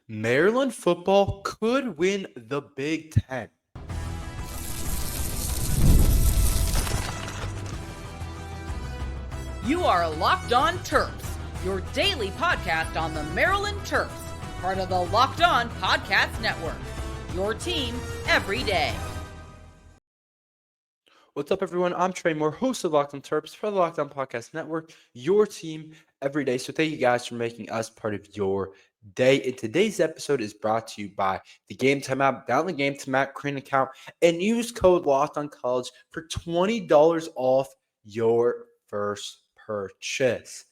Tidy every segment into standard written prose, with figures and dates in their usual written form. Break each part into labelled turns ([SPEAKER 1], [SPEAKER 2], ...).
[SPEAKER 1] Maryland football could win the Big Ten.
[SPEAKER 2] You are Locked On Terps, your daily podcast on the Maryland Terps, part of the Locked On Podcast Network. Your team every day.
[SPEAKER 1] What's up, everyone? I'm Tre Moore, host of Locked On Terps for the Locked On Podcast Network, your team every day. So thank you guys for making us part of your day. And today's episode is brought to you by the Gametime app. Download the Gametime app, create an account, and use code Locked On College for $20 off your first purchase.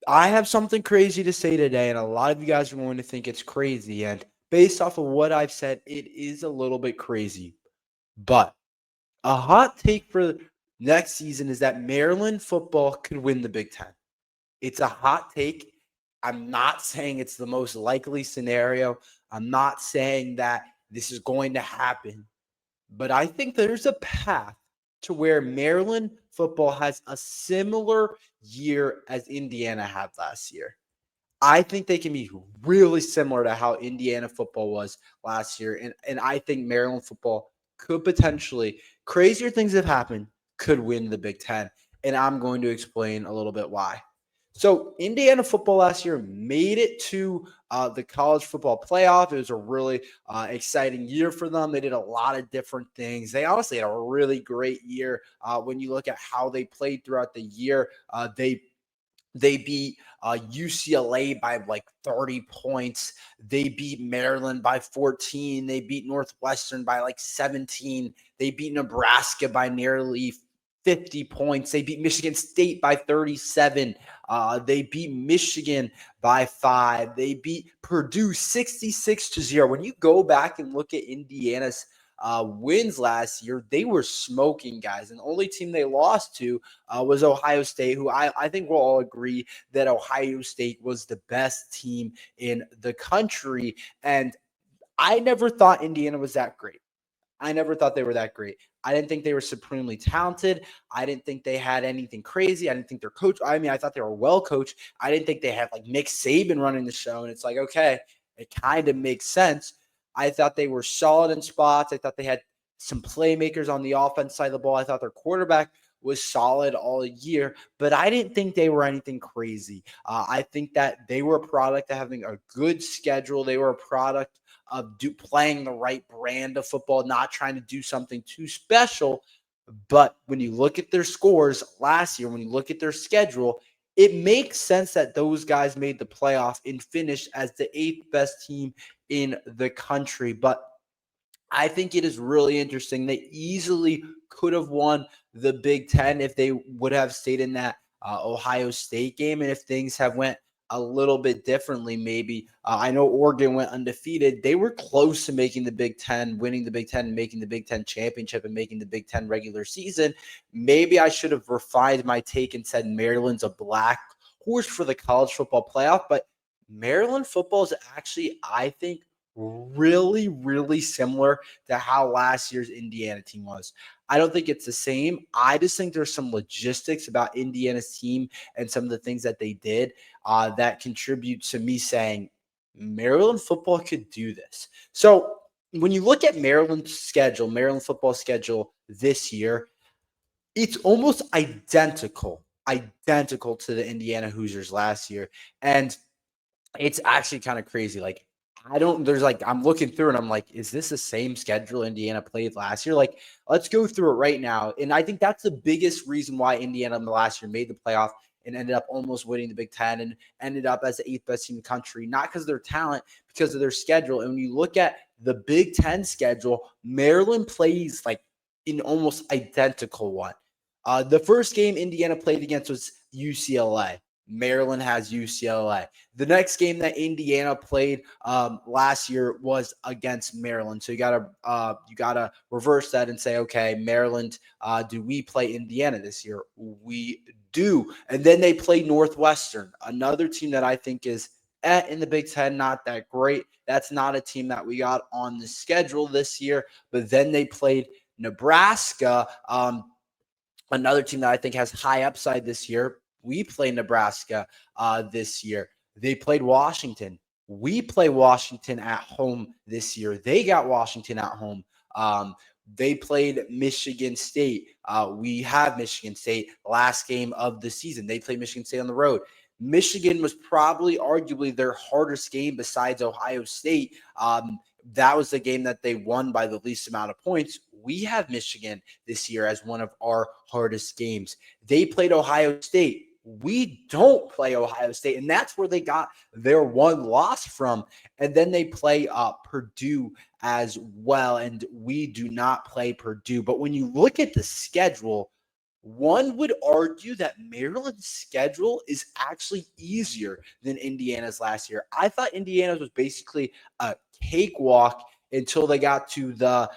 [SPEAKER 1] I have something crazy to say today, and a lot of you guys are going to think it's crazy. And based off of what I've said, it is a little bit crazy. But a hot take for next season is that Maryland football could win the Big Ten. It's a hot take. I'm not saying it's the most likely scenario. I'm not saying that this is going to happen. But I think there's a path to where Maryland football has a similar year as Indiana had last year. I think they can be really similar to how Indiana football was last year. And I think Maryland football could potentially, crazier things have happened, could win the Big Ten. And I'm going to explain a little bit why. So Indiana football last year made it to the college football playoff. It was a really exciting year for them. They did a lot of different things. They honestly had a really great year when you look at how they played throughout the year. They beat UCLA by like 30 points. They beat Maryland by 14. They beat Northwestern by like 17. They beat Nebraska by nearly 50 points. They beat Michigan State by 37. They beat Michigan by 5. They beat Purdue 66-0. When you go back and look at Indiana's wins last year, they were smoking guys. And the only team they lost to was Ohio State, who I think we'll all agree that Ohio State was the best team in the country. And I never thought Indiana was that great. I never thought they were that great. I didn't think they were supremely talented. I didn't think they had anything crazy. I didn't think their coach, I thought they were well coached. I didn't think they had like Nick Saban running the show. And it's like, okay, it kind of makes sense. I thought they were solid in spots. I thought they had some playmakers on the offense side of the ball. I thought their quarterback was solid all year, but I didn't think they were anything crazy. I think that they were a product of having a good schedule. They were a product of playing the right brand of football, not trying to do something too special. But when you look at their scores last year, when you look at their schedule, it makes sense that those guys made the playoff and finished as the 8th best team in the country. But I think it is really interesting. They easily could have won the Big Ten if they would have stayed in that Ohio State game. And if things have went a little bit differently, maybe. I know Oregon went undefeated. They were close to making the Big Ten, winning the Big Ten, making the Big Ten championship, and making the Big Ten regular season. Maybe I should have refined my take and said Maryland's a black horse for the college football playoff. But Maryland football is actually, I think, really, really similar to how last year's Indiana team was. I don't think it's the same. I just think there's some logistics about Indiana's team and some of the things that they did that contribute to me saying Maryland football could do this. So when you look at Maryland football schedule this year, it's almost identical to the Indiana Hoosiers last year. And it's actually kind of crazy. Like, I'm looking through and I'm like, is this the same schedule Indiana played last year? Like, let's go through it right now. And I think that's the biggest reason why Indiana last year made the playoff and ended up almost winning the Big Ten and ended up as the 8th best team in the country, not because of their talent, because of their schedule. And when you look at the Big Ten schedule, Maryland plays like an almost identical one. The first game Indiana played against was UCLA. Maryland has UCLA. The next game that Indiana played last year was against Maryland. So you gotta reverse that and say, okay, Maryland, do we play Indiana this year? We do. And then they play Northwestern, another team that I think is in the Big Ten, not that great. That's not a team that we got on the schedule this year. But then they played Nebraska, another team that I think has high upside this year. We play Nebraska this year. They played Washington. We play Washington at home this year. They got Washington at home. They played Michigan State. We have Michigan State last game of the season. They played Michigan State on the road. Michigan was probably arguably their hardest game besides Ohio State. That was the game that they won by the least amount of points. We have Michigan this year as one of our hardest games. They played Ohio State. We don't play Ohio State, and that's where they got their one loss from. And then they play Purdue as well, and we do not play Purdue. But when you look at the schedule, one would argue that Maryland's schedule is actually easier than Indiana's last year. I thought Indiana's was basically a cakewalk until they got to the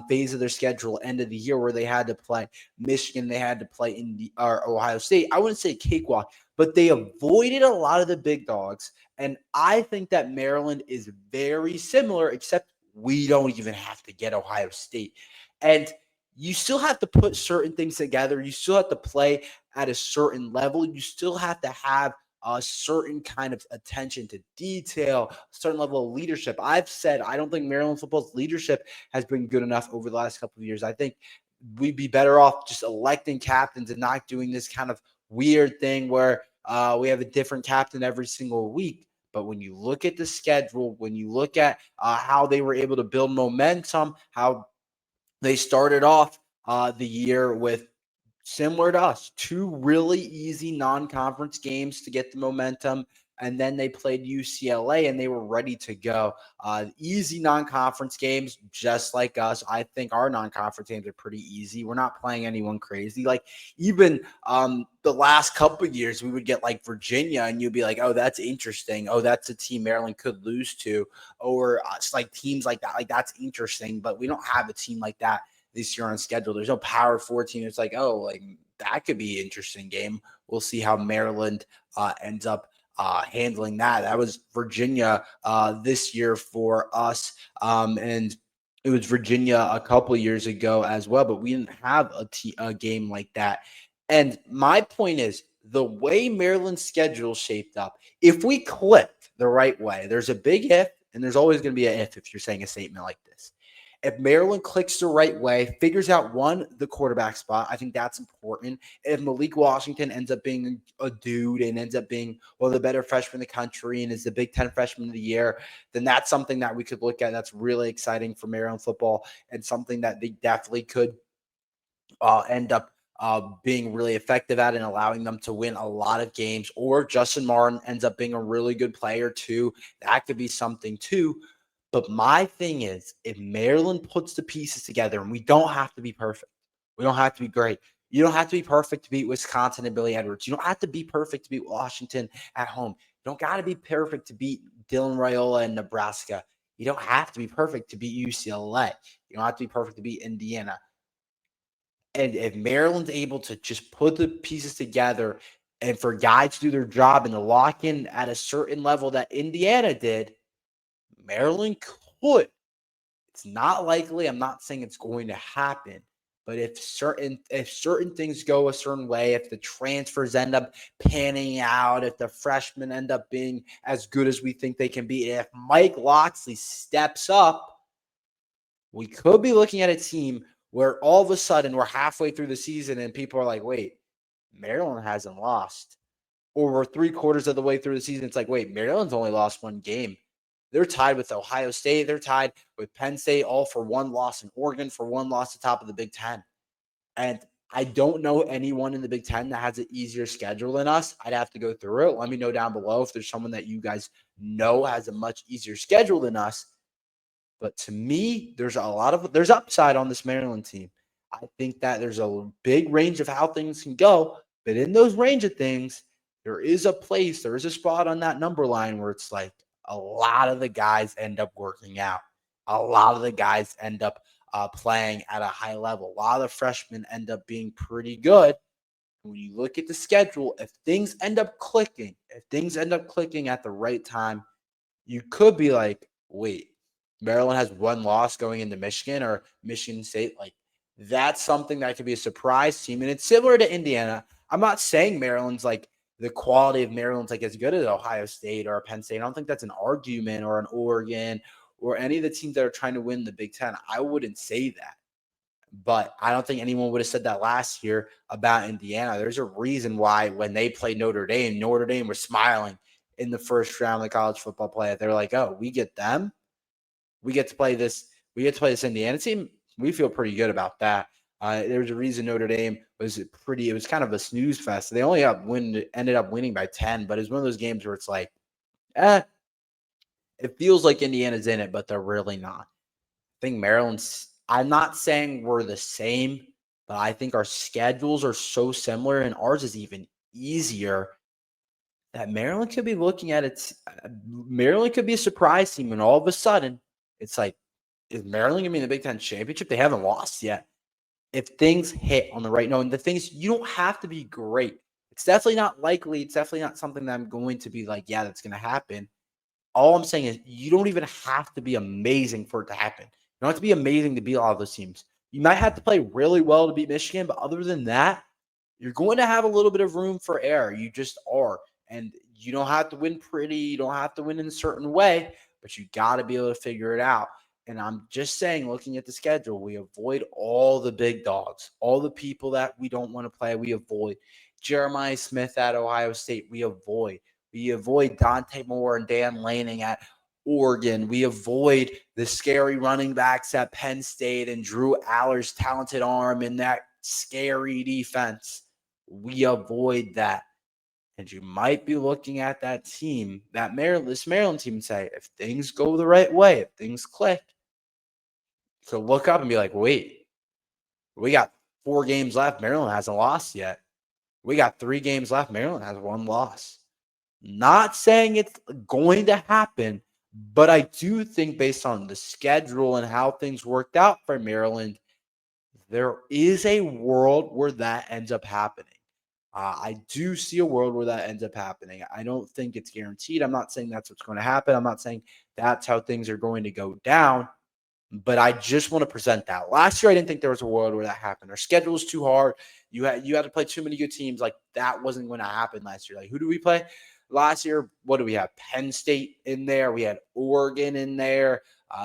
[SPEAKER 1] phase of their schedule, end of the year, where they had to play Michigan, they had to play Ohio State. I wouldn't say cakewalk, but they avoided a lot of the big dogs. And I think that Maryland is very similar, except we don't even have to get Ohio State. And you still have to put certain things together. You still have to play at a certain level. You still have to have a certain kind of attention to detail, a certain level of leadership. I've said I don't think Maryland football's leadership has been good enough over the last couple of years. I think we'd be better off just electing captains and not doing this kind of weird thing where we have a different captain every single week. But when you look at the schedule, when you look at how they were able to build momentum, how they started off the year with, similar to us, two really easy non-conference games to get the momentum, and then they played UCLA and they were ready to go. Easy non-conference games, just like us. I think our non-conference games are pretty easy. We're not playing anyone crazy. Like even the last couple of years, we would get like Virginia, and you'd be like, "Oh, that's interesting. Oh, that's a team Maryland could lose to," or it's like teams like that. Like that's interesting, but we don't have a team like that this year on schedule. There's no Power 4 team. It's like, oh, like that could be an interesting game. We'll see how Maryland ends up handling that. That was Virginia this year for us. And it was Virginia a couple of years ago as well, but we didn't have a game like that. And my point is, the way Maryland's schedule shaped up, if we clicked the right way, there's a big if, and there's always going to be an if you're saying a statement like this. If Maryland clicks the right way, figures out the quarterback spot, I think that's important. If Malik Washington ends up being a dude and ends up being one of the better freshmen in the country and is the Big Ten freshman of the year, then that's something that we could look at. That's really exciting for Maryland football and something that they definitely could end up being really effective at and allowing them to win a lot of games. Or Justin Martin ends up being a really good player too. That could be something too. But my thing is, if Maryland puts the pieces together, and we don't have to be perfect. We don't have to be great. You don't have to be perfect to beat Wisconsin and Billy Edwards. You don't have to be perfect to beat Washington at home. You don't got to be perfect to beat Dylan Raiola and Nebraska. You don't have to be perfect to beat UCLA. You don't have to be perfect to beat Indiana. And if Maryland's able to just put the pieces together and for guys to do their job and to lock in at a certain level that Indiana did, Maryland could. It's not likely. I'm not saying it's going to happen. But if certain things go a certain way, if the transfers end up panning out, if the freshmen end up being as good as we think they can be, if Mike Locksley steps up, we could be looking at a team where all of a sudden we're halfway through the season and people are like, wait, Maryland hasn't lost. Or we're 3/4 of the way through the season. It's like, wait, Maryland's only lost one game. They're tied with Ohio State. They're tied with Penn State, all for one loss, and Oregon for one loss at the top of the Big Ten. And I don't know anyone in the Big Ten that has an easier schedule than us. I'd have to go through it. Let me know down below if there's someone that you guys know has a much easier schedule than us. But to me, there's upside on this Maryland team. I think that there's a big range of how things can go. But in those range of things, there is a spot on that number line where it's like, a lot of the guys end up working out. A lot of the guys end up playing at a high level. A lot of the freshmen end up being pretty good. When you look at the schedule, if things end up clicking at the right time, you could be like, wait, Maryland has one loss going into Michigan or Michigan State. Like, that's something that could be a surprise team. And it's similar to Indiana. I'm not saying Maryland's like the quality of Maryland's like as good as Ohio State or Penn State. I don't think that's an argument, or an Oregon or any of the teams that are trying to win the Big Ten. I wouldn't say that. But I don't think anyone would have said that last year about Indiana. There's a reason why when they played Notre Dame was smiling in the first round of the college football playoff. They're like, oh, we get them. We get to play this. We get to play this Indiana team. We feel pretty good about that. There's a reason Notre Dame was pretty. It was kind of a snooze fest. They only ended up winning by 10, but it's one of those games where it's like, it feels like Indiana's in it, but they're really not. I think Maryland's. I'm not saying we're the same, but I think our schedules are so similar, and ours is even easier, that Maryland could be looking at it. Maryland could be a surprise team, and all of a sudden, it's like, is Maryland going to be in the Big Ten championship? They haven't lost yet. If things hit on the right note, and the things, you don't have to be great. It's definitely not likely. It's definitely not something that I'm going to be like, yeah, that's going to happen. All I'm saying is you don't even have to be amazing for it to happen. You don't have to be amazing to beat all of those teams. You might have to play really well to beat Michigan, but other than that, you're going to have a little bit of room for error. You just are. And you don't have to win pretty. You don't have to win in a certain way, but you got to be able to figure it out. And I'm just saying, looking at the schedule, we avoid all the big dogs, all the people that we don't want to play. We avoid Jeremiah Smith at Ohio State. We avoid Tre Moore and Dan Lanning at Oregon. We avoid the scary running backs at Penn State and Drew Aller's talented arm in that scary defense. We avoid that. And you might be looking at that team, this Maryland team, and say, if things go the right way, if things click, so look up and be like, wait, we got 4 games left. Maryland hasn't lost yet. We got 3 games left. Maryland has 1 loss. Not saying it's going to happen, but I do think based on the schedule and how things worked out for Maryland, there is a world where that ends up happening. I do see a world where that ends up happening. I don't think it's guaranteed. I'm not saying that's what's going to happen. I'm not saying that's how things are going to go down, but I just want to present that. Last year, I didn't think there was a world where that happened. Our schedule was too hard. You had to play too many good teams. Like, that wasn't going to happen last year. Like, who do we play? Last year, what do we have? Penn State in there. We had Oregon in there.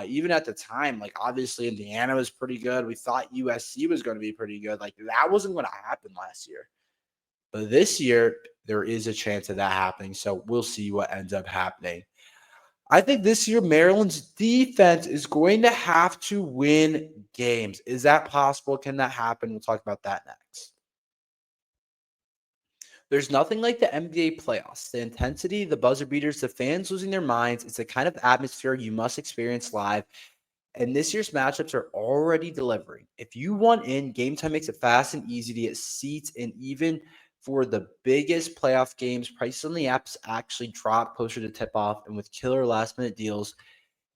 [SPEAKER 1] Even at the time, like, obviously Indiana was pretty good. We thought USC was going to be pretty good. Like, that wasn't going to happen last year. But this year, there is a chance of that happening. So we'll see what ends up happening. I think this year, Maryland's defense is going to have to win games. Is that possible? Can that happen? We'll talk about that next. There's nothing like the NBA playoffs. The intensity, the buzzer beaters, the fans losing their minds. It's the kind of atmosphere you must experience live. And this year's matchups are already delivering. If you want in, Gametime makes it fast and easy to get seats. And even for the biggest playoff games, prices on the apps actually drop closer to tip-off. And with killer last-minute deals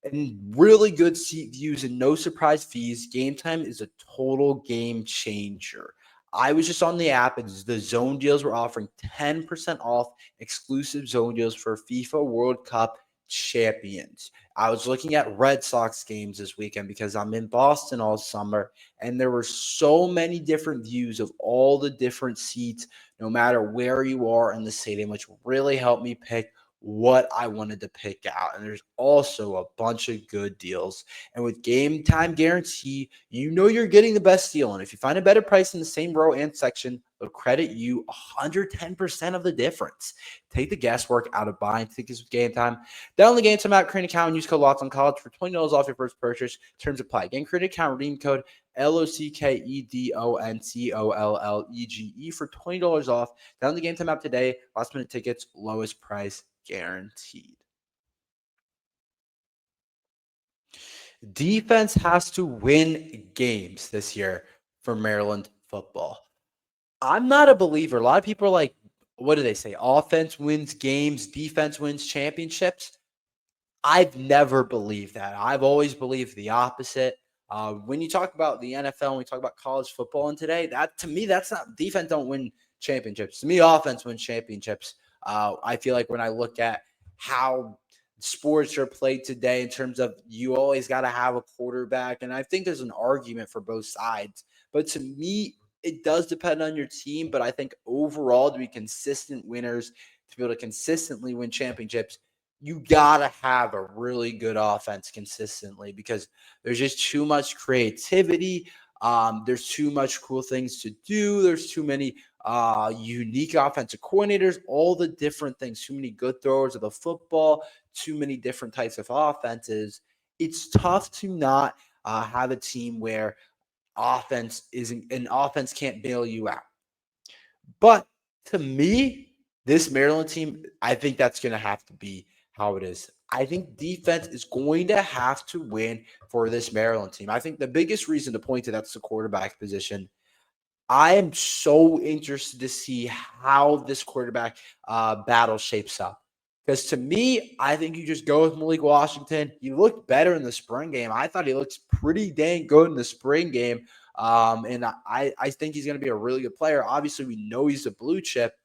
[SPEAKER 1] and really good seat views and no surprise fees, Gametime is a total game changer. I was just on the app, and the zone deals were offering 10% off exclusive zone deals for FIFA World Cup champions. I was looking at Red Sox games this weekend because I'm in Boston all summer, and there were so many different views of all the different seats, no matter where you are in the stadium, which really helped me pick what I wanted to pick out. And there's also a bunch of good deals. And with Gametime guarantee, you know you're getting the best deal. And if you find a better price in the same row and section, they'll credit you 110% of the difference. Take the guesswork out of buying tickets with Gametime. Download the Gametime app, create an account, and use code LOCKEDONCollege for $20 off your first purchase. Terms apply. Again, create an account, redeem code LOCKEDONCOLLEGE for $20 off. Download the Gametime app today. Last minute tickets, lowest price guaranteed. Defense has to win games this year for Maryland football. I'm not a believer. A lot of people are like, what do they say? Offense wins games, defense wins championships. I've never believed that. I've always believed the opposite. When you talk about the NFL, when we talk about college football and today, that to me, that's not defense don't win championships. To me, offense wins championships. I feel like when I look at how sports are played today in terms of you always got to have a quarterback, and I think there's an argument for both sides. But to me, it does depend on your team, but I think overall to be consistent winners, to be able to consistently win championships, you got to have a really good offense consistently because there's just too much creativity. There's too much cool things to do. There's too many unique offensive coordinators, all the different things, too many good throwers of the football, too many different types of offenses. It's tough to not have a team where offense can't bail you out. But to me, this Maryland team, I think that's going to have to be how it is. I think defense is going to have to win for this Maryland team. I think the biggest reason to point to that's the quarterback position. I am so interested to see how this quarterback battle shapes up. Because to me, I think you just go with Malik Washington. He looked better in the spring game. I thought he looked pretty dang good in the spring game. And I think he's going to be a really good player. Obviously, we know he's a blue chip,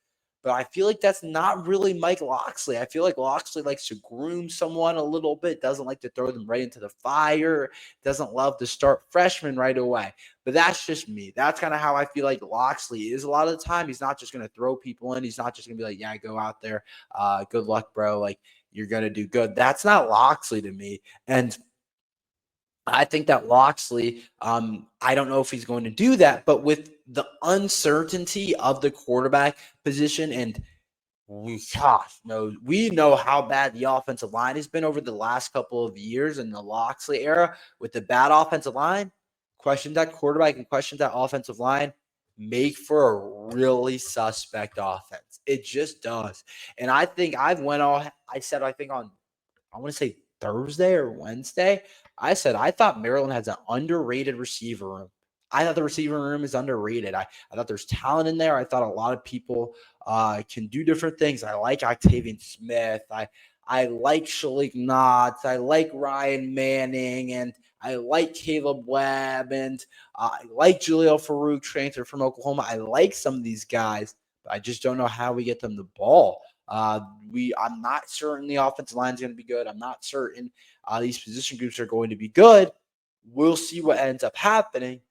[SPEAKER 1] but I feel like that's not really Mike Locksley. I feel like Locksley likes to groom someone a little bit, doesn't like to throw them right into the fire, doesn't love to start freshmen right away. But that's just me. That's kind of how I feel like Locksley is a lot of the time. He's not just going to throw people in. He's not just going to be like, yeah, go out there. Good luck, bro. Like, you're going to do good. That's not Locksley to me. And I think that Locksley, I don't know if he's going to do that, but with the uncertainty of the quarterback position, and we know how bad the offensive line has been over the last couple of years in the Locksley era with the bad offensive line. Questions that quarterback and questions that offensive line make for a really suspect offense. It just does. And I think I want to say Thursday or Wednesday, I said I thought Maryland has an underrated receiver room. I thought the receiver room is underrated. I thought there's talent in there. I thought a lot of people can do different things. I like Octavian Smith. I like Shalik Knotts. I like Ryan Manning. And I like Caleb Webb. And I like Jaleel Farouk, transfer from Oklahoma. I like some of these guys, but I just don't know how we get them the ball. I'm not certain the offensive line is going to be good. I'm not certain these position groups are going to be good. We'll see what ends up happening.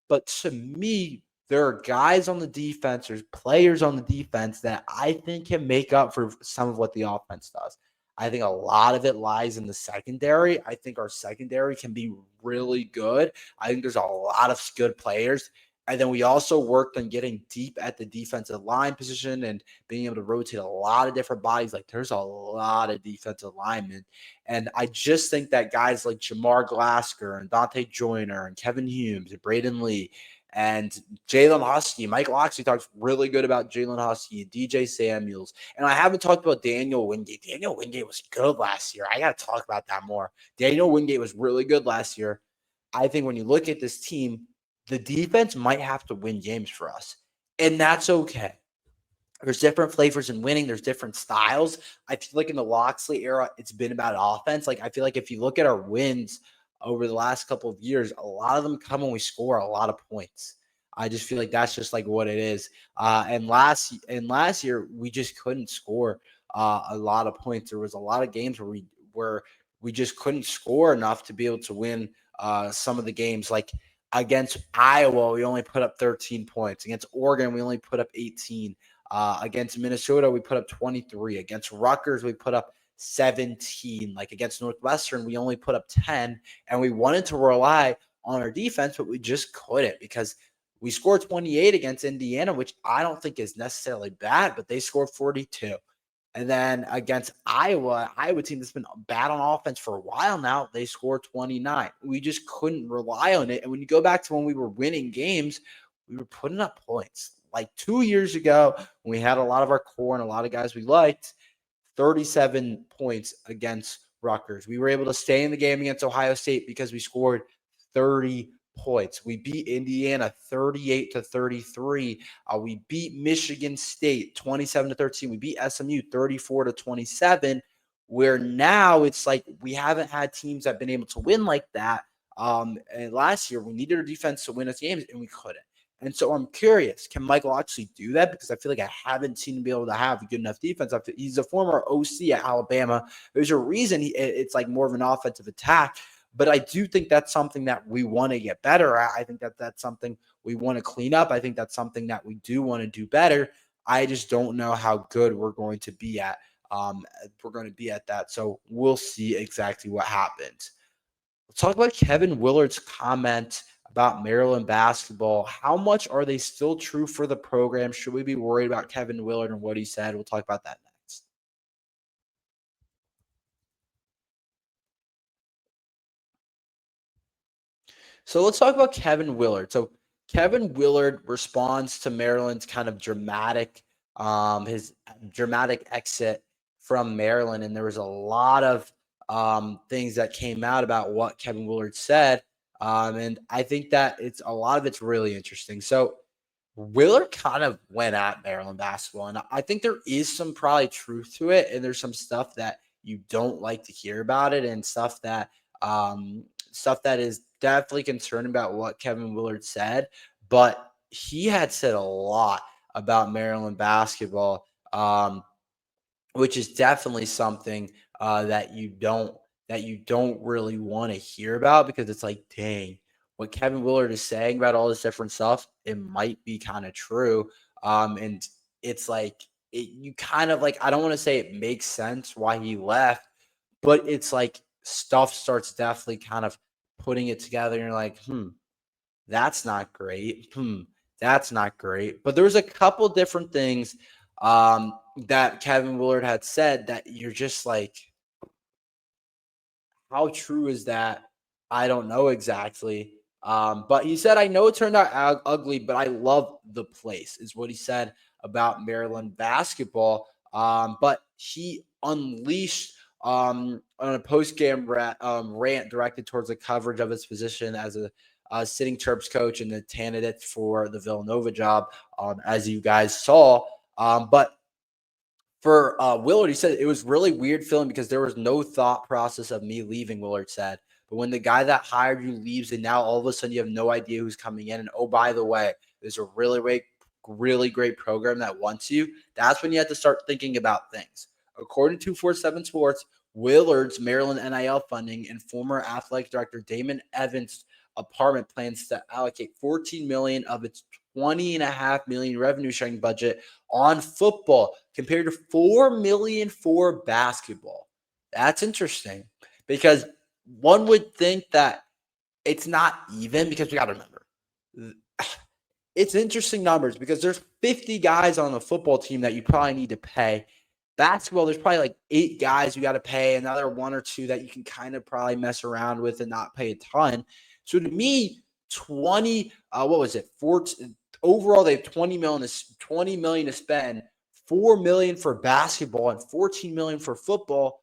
[SPEAKER 1] But to me, there are guys on the defense, there's players on the defense that I think can make up for some of what the offense does. I think a lot of it lies in the secondary. I think our secondary can be really good. I think there's a lot of good players. And then we also worked on getting deep at the defensive line position and being able to rotate a lot of different bodies. Like, there's a lot of defensive linemen. And I just think that guys like Jamar Glasker and Dante Joyner and Kevin Humes and Braden Lee and Jalen Husky, Mike Locksley talks really good about Jalen Husky and DJ Samuels. And I haven't talked about Daniel Wingate. Daniel Wingate was good last year. I got to talk about that more. Daniel Wingate was really good last year. I think when you look at this team, the defense might have to win games for us, and that's okay. There's different flavors in winning. There's different styles. I feel like in the Locksley era, it's been about offense. Like, I feel like if you look at our wins over the last couple of years, a lot of them come when we score a lot of points. I just feel like that's just like what it is. And last year, we just couldn't score a lot of points. There was a lot of games where we just couldn't score enough to be able to win some of the games. Like, against Iowa, we only put up 13 points. Against Oregon, we only put up 18. Against Minnesota, we put up 23. Against Rutgers, we put up 17. Like, against Northwestern, we only put up 10. And we wanted to rely on our defense, but we just couldn't because we scored 28 against Indiana, which I don't think is necessarily bad, but they scored 42. And then against Iowa team that's been bad on offense for a while now, they scored 29. We just couldn't rely on it. And when you go back to when we were winning games, we were putting up points. Like 2 years ago, when we had a lot of our core and a lot of guys we liked, 37 points against Rutgers. We were able to stay in the game against Ohio State because we scored 30 points. We beat Indiana 38-33. We beat Michigan State 27-13. We beat SMU 34-27. Where now it's like we haven't had teams that have been able to win like that. And last year we needed our defense to win us games and we couldn't. And so I'm curious, can Michael actually do that? Because I feel like I haven't seen him be able to have a good enough defense. He's a former OC at Alabama. There's a reason it's like more of an offensive attack. But I do think that's something that we want to get better at. I think that that's something we want to clean up. I think that's something that we do want to do better. I just don't know how good we're going to be at. We're going to be at that. So we'll see exactly what happens. Let's talk about Kevin Willard's comment about Maryland basketball. How much are they still true for the program? Should we be worried about Kevin Willard and what he said? We'll talk about that next. So let's talk about Kevin Willard. So Kevin Willard responds to Maryland's kind of his dramatic exit from Maryland, and there was a lot of things that came out about what Kevin Willard said, and I think that a lot of it's really interesting. So Willard kind of went at Maryland basketball, and I think there is some probably truth to it, and there's some stuff that you don't like to hear about it, and stuff that is definitely concerned about what Kevin Willard said, but he had said a lot about Maryland basketball, which is definitely something that you don't really want to hear about, because it's like, dang, what Kevin Willard is saying about all this different stuff, it might be kind of true. And it's like you kind of like, I don't want to say it makes sense why he left, but it's like stuff starts definitely kind of putting it together. And you're like, that's not great. That's not great. But there was a couple different things that Kevin Willard had said that you're just like, how true is that? I don't know exactly. But he said, I know it turned out ugly, but I love the place, is what he said about Maryland basketball. But he unleashed on a post-game rant directed towards the coverage of his position as a sitting Terps coach and the candidate for the Villanova job, as you guys saw. But for Willard, he said it was really weird feeling because there was no thought process of me leaving, Willard said. But when the guy that hired you leaves and now all of a sudden you have no idea who's coming in, and oh, by the way, there's a really great program that wants you, that's when you have to start thinking about things. According to 247 Sports, Willard's Maryland NIL funding and former athletic director Damon Evans' apartment plans to allocate $14 million of its $20.5 million revenue sharing budget on football compared to $4 million for basketball. That's interesting, because one would think that it's not even, because we got to remember, it's interesting numbers because there's 50 guys on the football team that you probably need to pay. Basketball, there's probably like 8 guys you got to pay, another 1 or 2 that you can kind of probably mess around with and not pay a ton. So to me, 20, what was it? 14, overall, they have 20 million to spend, 4 million for basketball and 14 million for football.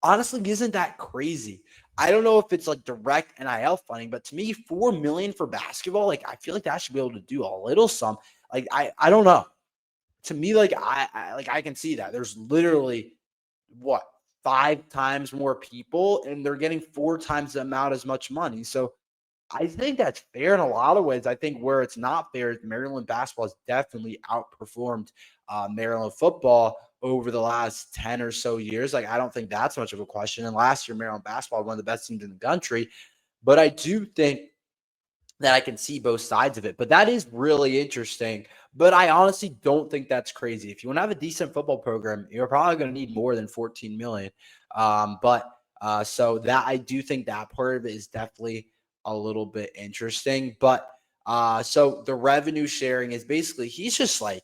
[SPEAKER 1] Honestly, isn't that crazy? I don't know if it's like direct NIL funding, but to me, 4 million for basketball, like I feel like that should be able to do a little some. Like I don't know. To me, like I can see that there's literally what 5 times more people, and they're getting 4 times the amount as much money. So I think that's fair in a lot of ways. I think where it's not fair is Maryland basketball has definitely outperformed Maryland football over the last 10 or so years. Like, I don't think that's much of a question. And last year, Maryland basketball was one of the best teams in the country. But I do think that I can see both sides of it. But that is really interesting. But I honestly don't think that's crazy. If you want to have a decent football program, you're probably going to need more than 14 million. So that I do think that part of it is definitely a little bit interesting. But so the revenue sharing is basically, he's just like,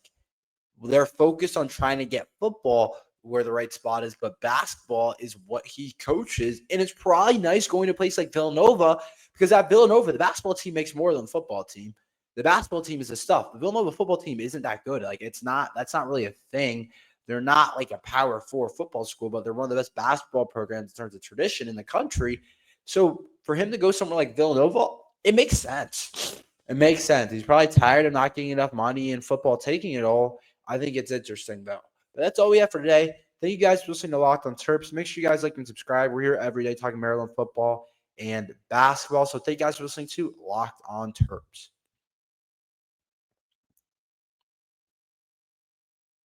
[SPEAKER 1] they're focused on trying to get football where the right spot is, but basketball is what he coaches. And it's probably nice going to a place like Villanova, because at Villanova, the basketball team makes more than the football team. The basketball team is the stuff. The Villanova football team isn't that good. Like, that's not really a thing. They're not like a Power 4 football school, but they're one of the best basketball programs in terms of tradition in the country. So for him to go somewhere like Villanova, it makes sense. It makes sense. He's probably tired of not getting enough money in football, taking it all. I think it's interesting, though. But that's all we have for today. Thank you guys for listening to Locked on Terps. Make sure you guys like and subscribe. We're here every day talking Maryland football and basketball. So thank you guys for listening to Locked on Terps.